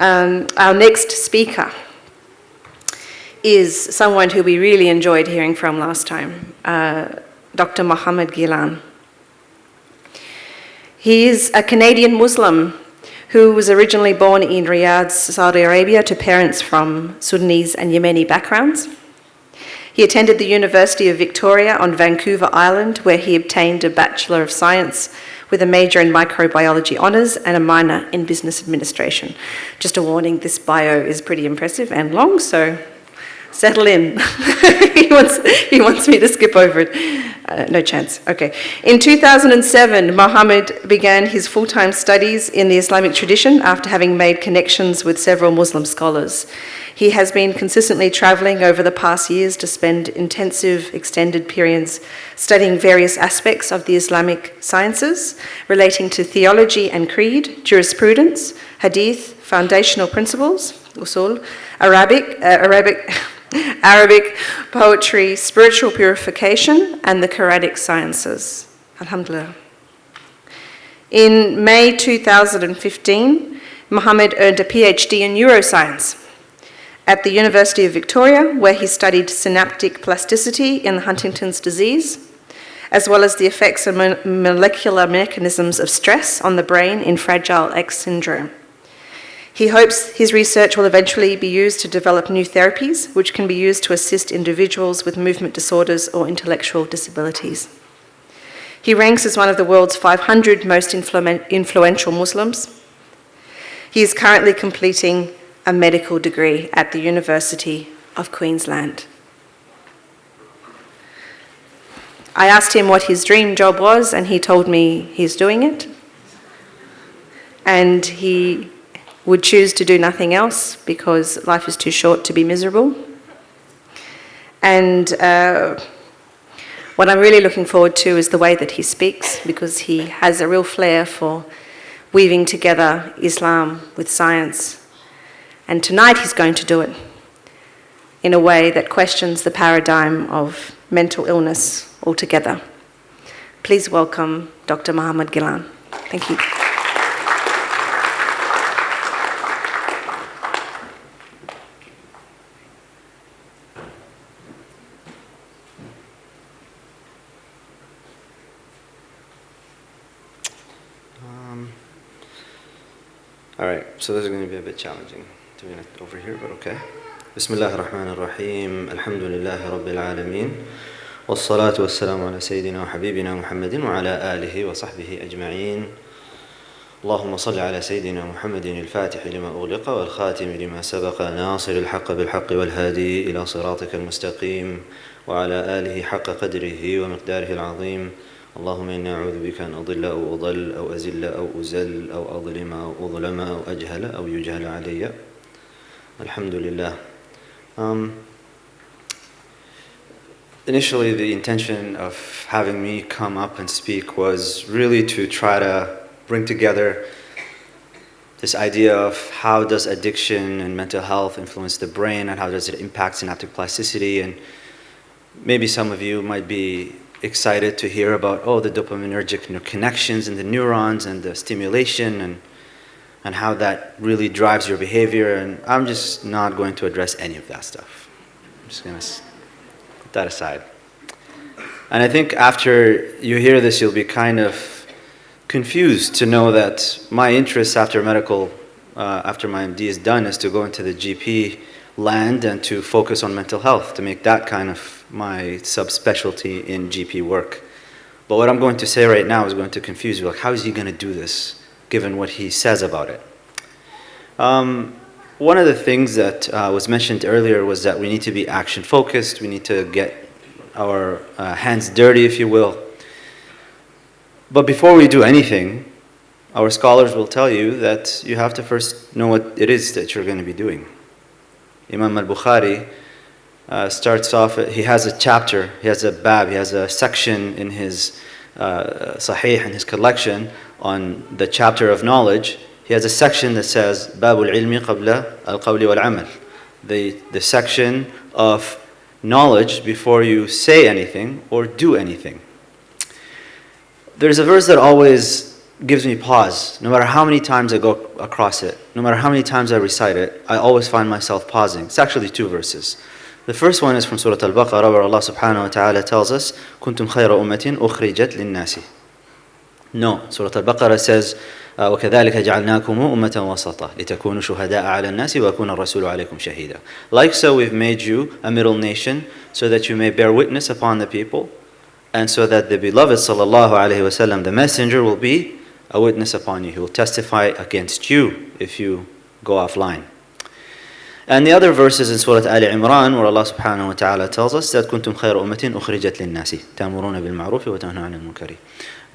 Our next speaker is someone who we really enjoyed hearing from last time, Dr. Mohamed Ghilan. He is a Canadian Muslim who was originally born in Riyadh, Saudi Arabia, to parents from Sudanese and Yemeni backgrounds. He attended the University of Victoria on Vancouver Island, where he obtained a Bachelor of Science with a major in microbiology honours and a minor in business administration. Just a warning, this bio is pretty impressive and long, so settle in. he wants me to skip over it. No chance. Okay. In 2007, Mohamed began his full-time studies in the Islamic tradition after having made connections with several Muslim scholars. He has been consistently travelling over the past years to spend intensive, extended periods studying various aspects of the Islamic sciences relating to theology and creed, jurisprudence, hadith, foundational principles, usul, Arabic, poetry, spiritual purification, and the Quranic sciences. Alhamdulillah. In May 2015, Mohamed earned a PhD in neuroscience at the University of Victoria, where he studied synaptic plasticity in Huntington's disease, as well as the effects of molecular mechanisms of stress on the brain in Fragile X syndrome. He hopes his research will eventually be used to develop new therapies, which can be used to assist individuals with movement disorders or intellectual disabilities. He ranks as one of the world's 500 most influential Muslims. He is currently completing a medical degree at the University of Queensland. I asked him what his dream job was, and he told me he's doing it. And he would choose to do nothing else because life is too short to be miserable. And what I'm really looking forward to is the way that he speaks, because he has a real flair for weaving together Islam with science. And tonight he's going to do it in a way that questions the paradigm of mental illness altogether. Please welcome Dr. Mohamed Ghilan. Thank you. All right, so this is going to be a bit challenging doing it over here, but okay. Bismillah ar-Rahman ar-Rahim, alhamdulillahi rabbil alameen, wassalatu wassalamu ala sayyidina wa habibina Muhammadin wa ala alihi wa sahbihi ajma'in. اللهم صل على سيدنا محمد الفاتح لما أغلق والخاتم لما سبق ناصر الحق بالحق والهادي إلى صراطك المستقيم وعلى آله حق قدره ومقداره العظيم. اللهم إني أعوذ بك أن أضل أو أضل أو أزل أو أزل أو أظلم أو أظلم أو أجهل أو يجهل علي. الحمد لله. Initially, the intention of having me come up and speak was really to try to bring together this idea of how does addiction and mental health influence the brain, and how does it impact synaptic plasticity. And maybe some of you might be excited to hear about, the dopaminergic connections in the neurons and the stimulation and how that really drives your behavior. And I'm just not going to address any of that stuff. I'm just going to put that aside. And I think after you hear this, you'll be kind of confused to know that my interest after my MD is done is to go into the GP land and to focus on mental health, to make that kind of my subspecialty in GP work. But what I'm going to say right now is going to confuse you. Like, how is he going to do this, given what he says about it? One of the things that was mentioned earlier was that we need to be action-focused. We need to get our hands dirty, if you will. But before we do anything, our scholars will tell you that you have to first know what it is that you're going to be doing. Imam al-Bukhari starts off, he has a chapter, he has a bab, he has a section in his Sahih, in his collection, on the chapter of knowledge. He has a section that says, Babul ilmi qabla al-qawli wal-amal. The section of knowledge before you say anything or do anything. There's a verse that always gives me pause. No matter how many times I go across it, no matter how many times I recite it, I always find myself pausing. It's actually two verses. The first one is from Surah Al-Baqarah, where Allah subhanahu wa ta'ala tells us, كُنْتُمْ خَيْرَ أُمَّةٍ أُخْرِجَتْ لِلنَّاسِ. No, Surah Al-Baqarah says, وَكَذَلِكَ جَعَلْنَاكُمُ أُمَّةً وَسَطًا لِتَكُونُوا شُهَدَاءَ عَلَى النَّاسِ وَيَكُونَ الرَّسُولُ عَلَيْكُمْ شَهِيدًا. Like so, we've made you a middle nation, so that you may bear witness upon the people, and so that the beloved sallallahu alaihi wasallam, the messenger, will be a witness upon you. He will testify against you if you go offline. And the other verses in Surah Al Imran, where Allah subhanahu wa ta'ala tells us that كنتم خير أمة أخرجت للناس تأمرون بالمعروف وتنهون عن المنكر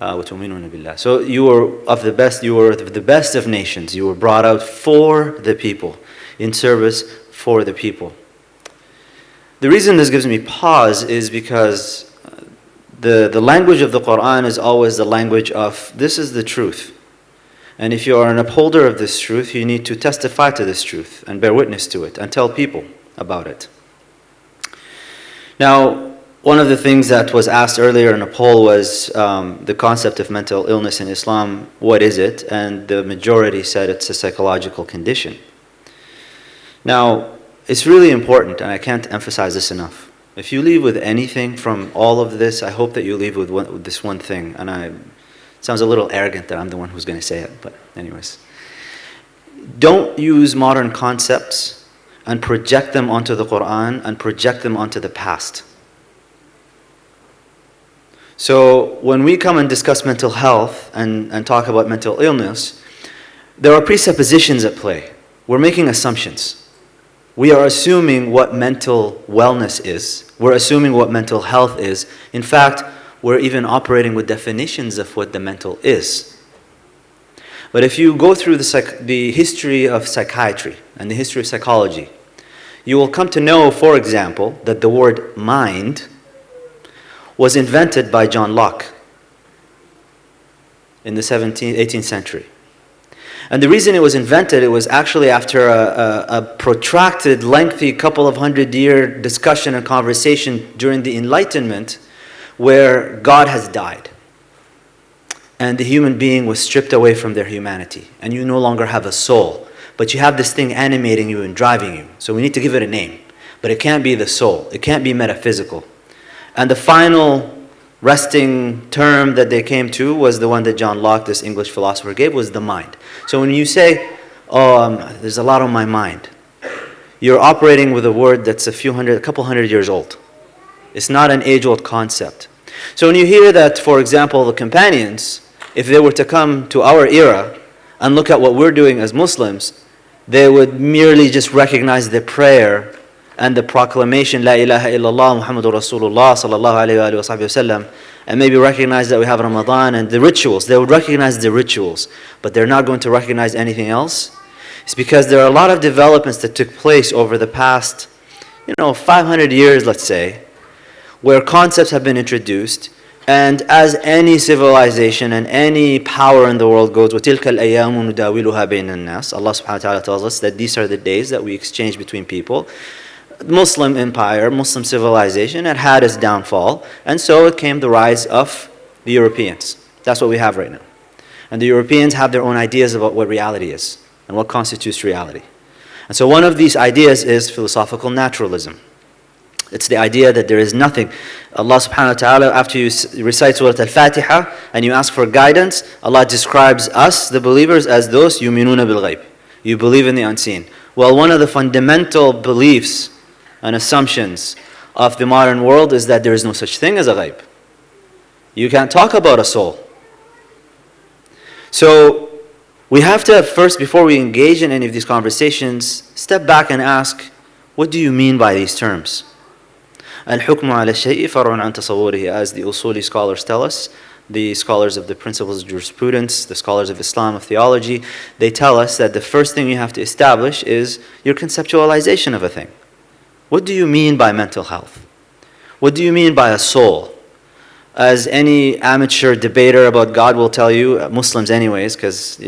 وتؤمنون بالله. So you were the best of nations. You were brought out for the people, in service for the people. The reason this gives me pause is because the language of the Quran is always the language of, this is the truth. And if you are an upholder of this truth, you need to testify to this truth and bear witness to it and tell people about it. Now, one of the things that was asked earlier in a poll was the concept of mental illness in Islam. What is it? And the majority said it's a psychological condition. Now, it's really important, and I can't emphasize this enough. If you leave with anything from all of this, I hope that you leave with this one thing. And it sounds a little arrogant that I'm the one who's going to say it, but anyways. Don't use modern concepts and project them onto the Quran and project them onto the past. So when we come and discuss mental health and talk about mental illness, there are presuppositions at play. We're making assumptions. We are assuming what mental wellness is. We're assuming what mental health is. In fact, we're even operating with definitions of what the mental is. But if you go through the history of psychiatry and the history of psychology, you will come to know, for example, that the word mind was invented by John Locke in the 18th century. And the reason it was invented, it was actually after a protracted, lengthy, couple of 100-year discussion and conversation during the Enlightenment, where God has died. And the human being was stripped away from their humanity. And you no longer have a soul, but you have this thing animating you and driving you. So we need to give it a name. But it can't be the soul. It can't be metaphysical. And the final resting term that they came to was the one that John Locke, this English philosopher, gave, was the mind. So when you say, there's a lot on my mind, you're operating with a word that's a couple hundred years old. It's not an age-old concept. So when you hear that, for example, the companions, if they were to come to our era and look at what we're doing as Muslims, they would merely just recognize the prayer and the proclamation, La ilaha illallah Muhammadur Rasulullah sallallahu alayhi wa sallam, and maybe recognize that we have Ramadan and the rituals. They would recognize the rituals, but they're not going to recognize anything else. It's because there are a lot of developments that took place over the past, 500 years, let's say, where concepts have been introduced, and as any civilization and any power in the world goes, وَتِلْكَ الْأَيَّامُ نُدَاوِلُهَا بَيْنَ النَّاسِ. Allah subhanahu wa ta'ala tells us that these are the days that we exchange between people. Muslim empire, Muslim civilization, it had its downfall, and so it came the rise of the Europeans. That's what we have right now. And the Europeans have their own ideas about what reality is and what constitutes reality. And so one of these ideas is philosophical naturalism. It's the idea that there is nothing. Allah subhanahu wa ta'ala, after you recite Surah Al-Fatiha and you ask for guidance, Allah describes us, the believers, as those yuminuna bil-ghayb. You believe in the unseen. Well, one of the fundamental beliefs and assumptions of the modern world is that there is no such thing as a ghaib. You can't talk about a soul. So we have to first, before we engage in any of these conversations, step back and ask, what do you mean by these terms? Al-hukmu ala shay'i far'un an tasawwurihi, as the usuli scholars tell us, the scholars of the principles of jurisprudence, the scholars of Islam, of theology, they tell us that the first thing you have to establish is your conceptualization of a thing. What do you mean by mental health? What do you mean by a soul? As any amateur debater about God will tell you, Muslims anyways, because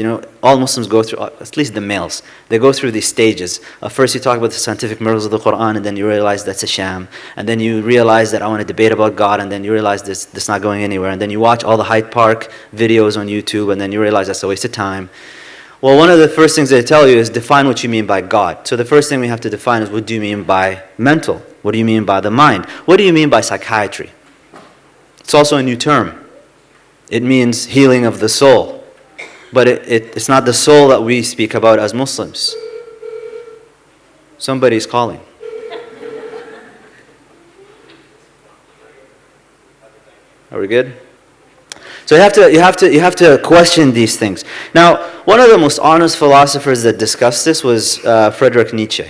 all Muslims go through, at least the males, they go through these stages. First you talk about the scientific miracles of the Quran, and then you realize that's a sham. And then you realize that I want to debate about God, and then you realize this not going anywhere. And then you watch all the Hyde Park videos on YouTube, and then you realize that's a waste of time. Well, one of the first things they tell you is define what you mean by God. So the first thing we have to define is, what do you mean by mental? What do you mean by the mind? What do you mean by psychiatry? It's also a new term. It means healing of the soul. But it's not the soul that we speak about as Muslims. Somebody's calling. Are we good? So you have to question these things. Now, one of the most honest philosophers that discussed this was Friedrich Nietzsche.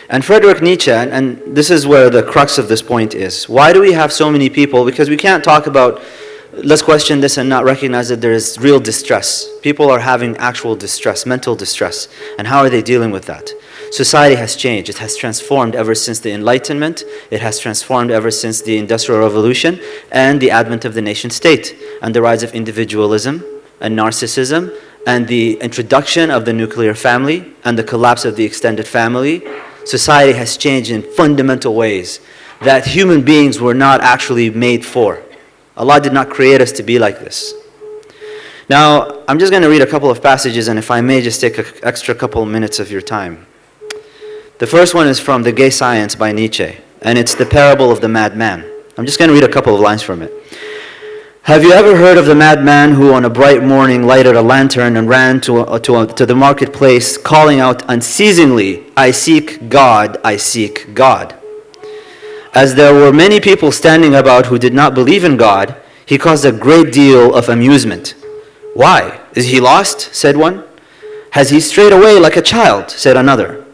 And Friedrich Nietzsche, and this is where the crux of this point is. Why do we have so many people? Because we can't talk about, let's question this and not recognize that there is real distress. People are having actual distress, mental distress. And how are they dealing with that? Society has changed. It has transformed ever since the Enlightenment. It has transformed ever since the Industrial Revolution and the advent of the nation state and the rise of individualism and narcissism and the introduction of the nuclear family and the collapse of the extended family. Society has changed in fundamental ways that human beings were not actually made for. Allah did not create us to be like this. Now, I'm just going to read a couple of passages, and if I may just take an extra couple of minutes of your time. The first one is from The Gay Science by Nietzsche, and it's the parable of the madman. I'm just going to read a couple of lines from it. Have you ever heard of the madman who on a bright morning lighted a lantern and ran to the marketplace calling out unceasingly, I seek God, I seek God. As there were many people standing about who did not believe in God, he caused a great deal of amusement. Why? Is he lost? Said one. Has he strayed away like a child? Said another.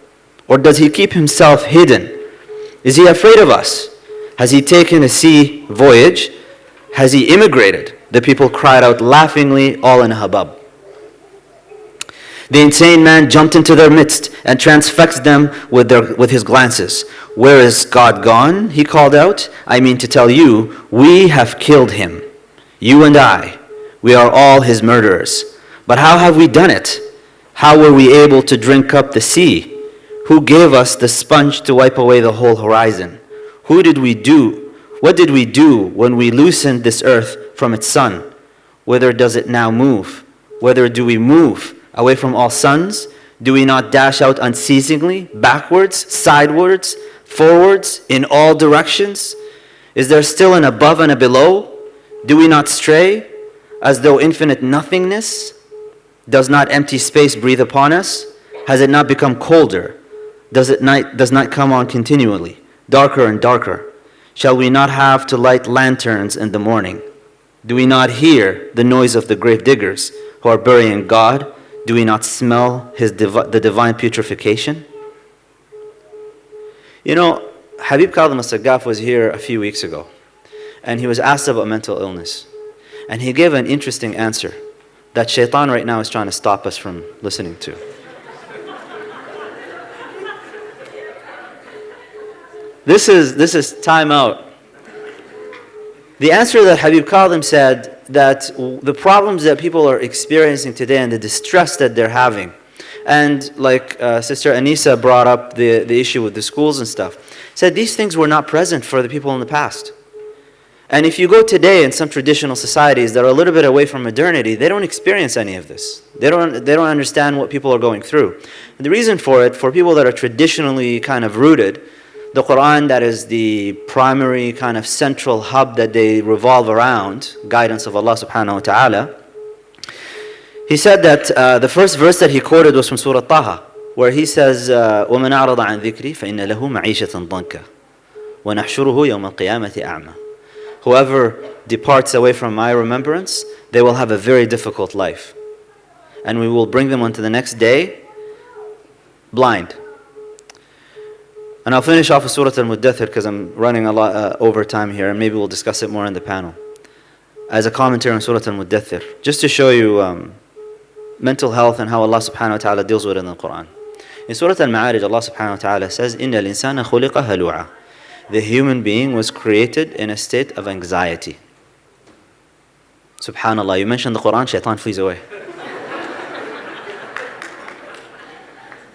Or does he keep himself hidden? Is he afraid of us? Has he taken a sea voyage? Has he immigrated? The people cried out laughingly, all in a hubbub. The insane man jumped into their midst and transfixed them with his glances. Where is God gone? He called out. I mean to tell you, we have killed him. You and I, we are all his murderers. But how have we done it? How were we able to drink up the sea? Who gave us the sponge to wipe away the whole horizon? What did we do when we loosened this earth from its sun? Whither does it now move? Whither do we move? Away from all suns? Do we not dash out unceasingly, backwards, sidewards, forwards, in all directions? Is there still an above and a below? Do we not stray, as though infinite nothingness? Does not empty space breathe upon us? Has it not become colder? Does not come on continually, darker and darker? Shall we not have to light lanterns in the morning? Do we not hear the noise of the grave diggers who are burying God? Do we not smell the divine putrefaction? You know, Habib Kadhim al-Sagaf was here a few weeks ago, and he was asked about mental illness. And he gave an interesting answer that shaitan right now is trying to stop us from listening to. This is time out. The answer that Habib Kadhim said, that the problems that people are experiencing today and the distress that they're having, and like Sister Anisa brought up the issue with the schools and stuff, said these things were not present for the people in the past. And if you go today in some traditional societies that are a little bit away from modernity, they don't experience any of this. They don't understand what people are going through. And the reason for it, for people that are traditionally kind of rooted, the Quran, that is the primary kind of central hub that they revolve around, guidance of Allah subhanahu wa ta'ala. He said that the first verse that he quoted was from Surah Taha, where he says, وَمَنْ أَعْرَضَ عَنْ ذِكْرِي فَإِنَّ لَهُ مَعِيشَةً ضَنْكَ وَنَحْشُرُهُ يَوْمَ الْقِيَامَةِ أَعْمَى. Whoever departs away from my remembrance, they will have a very difficult life. And we will bring them onto the next day blind. And I'll finish off with Surah Al-Muddathir because I'm running a lot over time here, and maybe we'll discuss it more in the panel. As a commentary on Surah Al-Muddathir, just to show you mental health and how Allah subhanahu wa ta'ala deals with it in the Quran. In Surah Al-Ma'arij, Allah subhanahu wa ta'ala says, إِنَّ الْإِنسَانَ خُلِقَ هَلُوعًا. The human being was created in a state of anxiety. Subhanallah, you mentioned the Quran, shaitan flees away.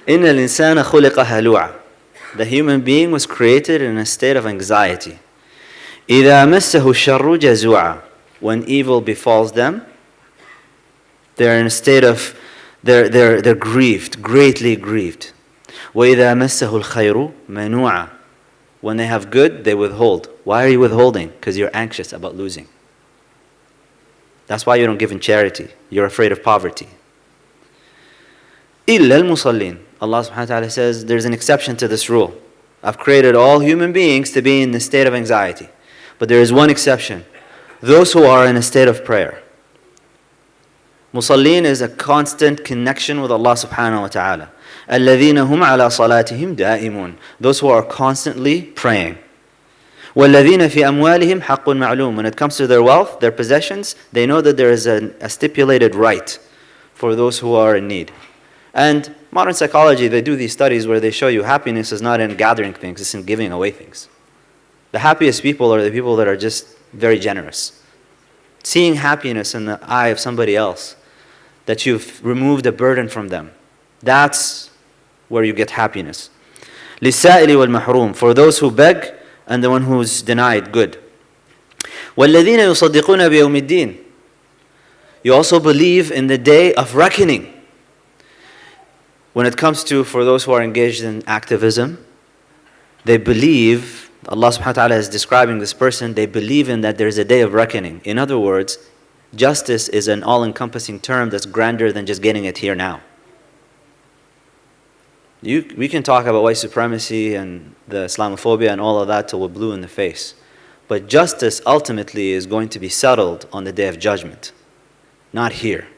إِنَّ الْإِنسَانَ خُلِقَ هَلُوعًا. The human being was created in a state of anxiety. إِذَا مَسَّهُ الشَّرُّ جَزُوعًا. When evil befalls them, they're in a state of, they're grieved, greatly grieved. وَإِذَا مَسَّهُ الْخَيْرُ مَنُوعًا. When they have good, they withhold. Why are you withholding? Because you're anxious about losing. That's why you don't give in charity. You're afraid of poverty. إِلَّا الْمُصَلِّينَ. Allah subhanahu wa ta'ala says there's an exception to this rule. I've created all human beings to be in the state of anxiety. But there is one exception. Those who are in a state of prayer. Musallin is a constant connection with Allah subhanahu wa ta'ala. الَّذِينَ هُمْ عَلَى صَلَاتِهِمْ دَائِمُونَ. Those who are constantly praying. وَالَّذِينَ فِي أَمْوَالِهِمْ حَقٌّ مَعْلُومٌ. When it comes to their wealth, their possessions, they know that there is a stipulated right for those who are in need. And modern psychology, they do these studies where they show you happiness is not in gathering things, it's in giving away things. The happiest people are the people that are just very generous. Seeing happiness in the eye of somebody else, that you've removed a burden from them, that's where you get happiness. لِلسَّائِلِ وَالْمَحْرُومِ. For those who beg and the one who's denied good. وَالَّذِينَ يُصَدِّقُونَ بِيَوْمِ الدِّينِ. You also believe in the day of reckoning. When it comes to, for those who are engaged in activism, they believe, Allah subhanahu wa ta'ala is describing this person, they believe in that there is a day of reckoning. In other words, justice is an all-encompassing term that's grander than just getting it here now. We can talk about white supremacy and the Islamophobia and all of that till we're blue in the face. But justice ultimately is going to be settled on the day of judgment, not here.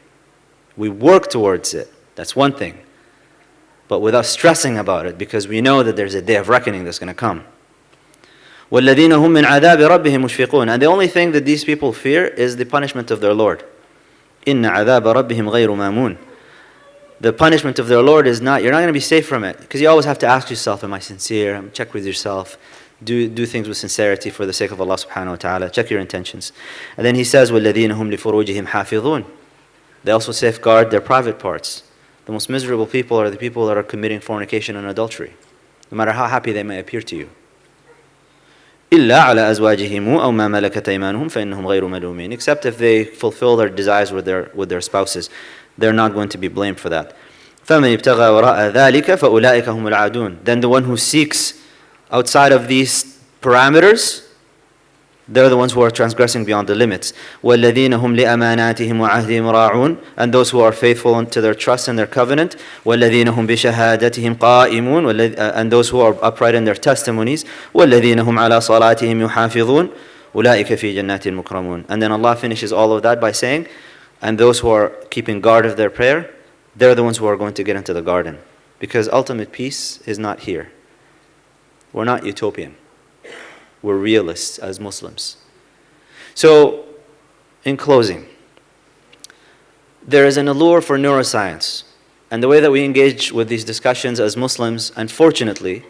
We work towards it, that's one thing. But without stressing about it, because we know that there's a day of reckoning that's going to come. وَالَّذِينَ هُمْ مِنْ عَذَابِ رَبِّهِمْ مُشْفِقُونَ. And the only thing that these people fear is the punishment of their Lord. إِنَّ عَذَابَ رَبِّهِمْ غَيْرُ مَامُونَ. The punishment of their Lord is not, you're not going to be safe from it. Because you always have to ask yourself, am I sincere? Check with yourself. Do things with sincerity for the sake of Allah subhanahu wa ta'ala. Check your intentions. And then he says, وَالَّذِينَ هُمْ لِفُرُوجِهِمْ حَافِظُونَ. They also safeguard their private parts. The most miserable people are the people that are committing fornication and adultery, no matter how happy they may appear to you. إِلَّا عَلَى أَزْوَاجِهِمْ أَوْ مَا مَلَكَتْ أَيْمَانُهُمْ فَإِنَّهُمْ غَيْرُ مَلُومِينَ. Except if they fulfill their desires with their spouses, they're not going to be blamed for that. فَمَنِ ابْتَغَى وَرَاءَ ذَلِكَ فَأُولَٰئِكَ هُمُ الْعَادُونَ. Then the one who seeks outside of these parameters, they're the ones who are transgressing beyond the limits. وَالَّذِينَ هُمْ لِأَمَانَاتِهِمْ وَعَهْدِهِمْ رَاعُونَ. And those who are faithful to their trust and their covenant. وَالَّذِينَ هُمْ بِشَهَادَتِهِمْ قَائِمُونَ. And those who are upright in their testimonies. وَالَّذِينَ هُمْ عَلَى صَلَاتِهِمْ يُحَافِظُونَ أُولَٰئِكَ فِي جَنَّاتٍ مُكْرَمُونَ. And then Allah finishes all of that by saying, and those who are keeping guard of their prayer, they're the ones who are going to get into the garden. Because ultimate peace is not here. We're not utopian. We're realists as Muslims. So, in closing, there is an allure for neuroscience. And the way that we engage with these discussions as Muslims, unfortunately,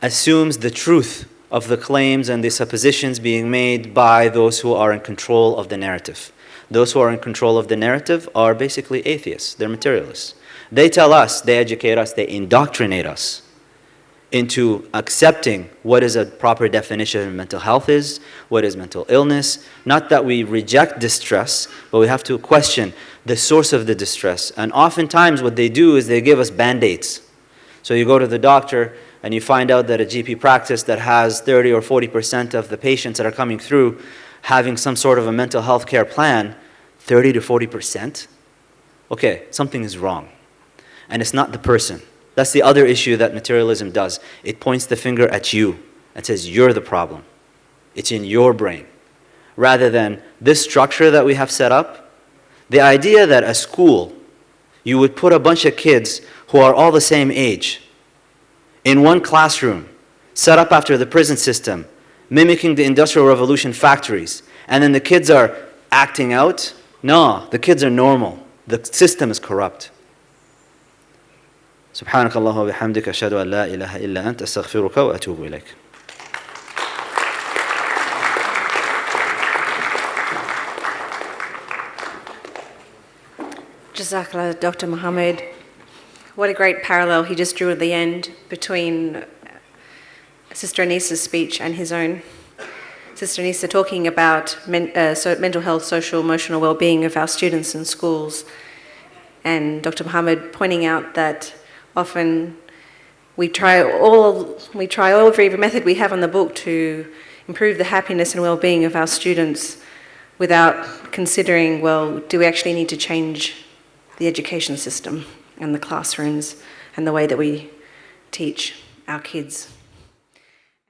assumes the truth of the claims and the suppositions being made by those who are in control of the narrative. Those who are in control of the narrative are basically atheists. They're materialists. They tell us, they educate us, they indoctrinate us into accepting what is a proper definition of mental health is, what is mental illness. Not that we reject distress, but we have to question the source of the distress. And oftentimes what they do is they give us band-aids. So you go to the doctor and you find out that a GP practice that has 30 or 40% of the patients that are coming through having some sort of a mental health care plan, 30 to 40%? Okay, something is wrong. And it's not the person. That's the other issue that materialism does. It points the finger at you and says, you're the problem. It's in your brain. Rather than this structure that we have set up, the idea that a school, you would put a bunch of kids who are all the same age in one classroom, set up after the prison system, mimicking the Industrial Revolution factories, and then the kids are acting out. No, the kids are normal. The system is corrupt. سبحانك اللهم وبحمدك أشهد أن لا إله إلا أنت أستغفرك وأتوب إليك. Jazakallah, Dr. Mohamed. What a great parallel he just drew at the end between Sister Anisa's speech and his own. Sister Anisa talking about mental health, social, emotional well-being of our students in schools, and Dr. Mohamed pointing out that often we try every method we have on the book to improve the happiness and well-being of our students without considering, well, do we actually need to change the education system and the classrooms and the way that we teach our kids?